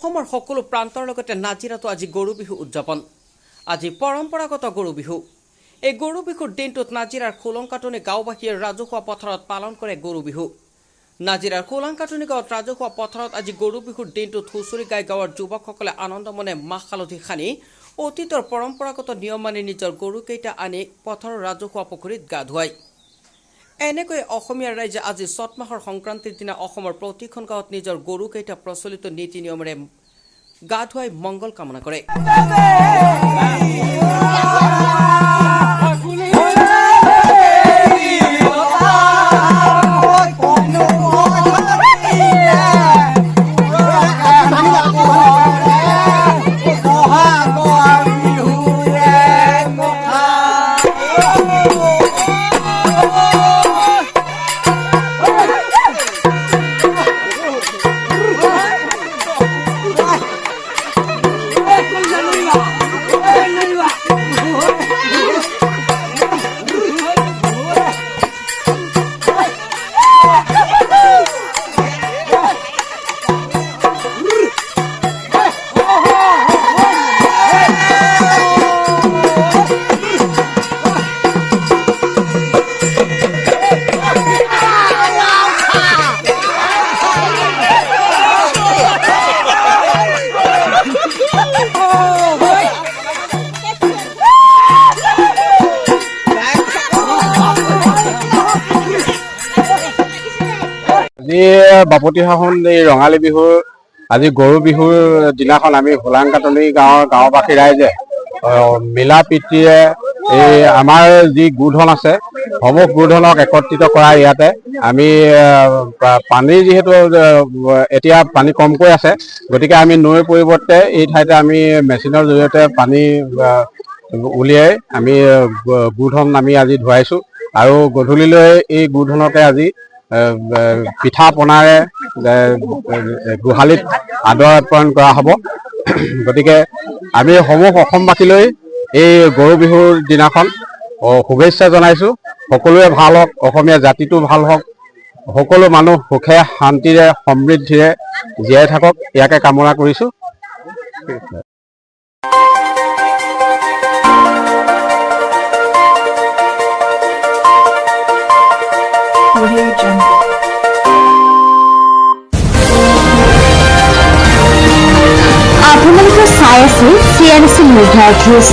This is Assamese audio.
অসমৰ সকলো প্ৰান্তৰ লগতে নাজিৰাতো আজি গৰু বিহু উদযাপন। আজি পৰম্পৰাগত গৰু বিহু। এই গৰু বিহুৰ দিনটোত নাজিৰাৰ খোলংকাটনি গাঁওবাসীয়ে ৰাজহুৱা পথাৰত পালন কৰে গৰু বিহু। নাজিৰাৰ খোলংকাটনি গাঁৱত ৰাজহুৱা পথাৰত আজি গৰু বিহুৰ দিনটোত হুঁচৰি গাই গাঁৱৰ যুৱকসকলে আনন্দ মনে মাহ হালধি সানি অতীতৰ পৰম্পৰাগত নিয়ম মানি নিজৰ গৰুকেইটা আনি পথাৰৰ ৰাজহুৱা পুখুৰীত গা ধুৱায়। এনেকৈ অসমীয়া ৰাইজে আজি চত মাহৰ সংক্ৰান্তিৰ দিনা অসমৰ প্ৰতিখন গাঁৱত নিজৰ গৰুকেইটা প্ৰচলিত নীতি নিয়মেৰে গা ধুৱাই মংগল কামনা কৰে। বাপতি শাসন এই ৰঙালী বিহুৰ আজি গৰু বিহুৰ দিনাখন আমি খোলাংকাটনি গাঁওবাসী ৰাইজে মিলা প্ৰীতিৰে এই আমাৰ যি গোধন আছে সমূহ গোধনক একত্ৰিত কৰা ইয়াতে আমি পানীৰ যিহেতু এতিয়া পানী কমকৈ আছে, গতিকে আমি নৈৰ পৰিৱৰ্তে এই ঠাইতে আমি মেচিনৰ জৰিয়তে পানী উলিয়াই আমি গোধন আমি আজি ধুৱাইছোঁ আৰু গধূলিলৈ এই গোধনকে আজি পিঠা পনাৰে গোহালিত আদৰ আপ্যায়ন কৰা হ'ব। গতিকে আমি সমূহ অসমবাসীলৈ এই গৰু বিহুৰ দিনাখন শুভেচ্ছা জনাইছোঁ। সকলোৱে ভাল হওক, অসমীয়া জাতিটো ভাল হওক, সকলো মানুহ সুখে শান্তিৰে সমৃদ্ধিৰে জীয়াই থাকক, ইয়াকে কামনা কৰিছোঁ। আপোনালোকে চাই আছে CNC Media News।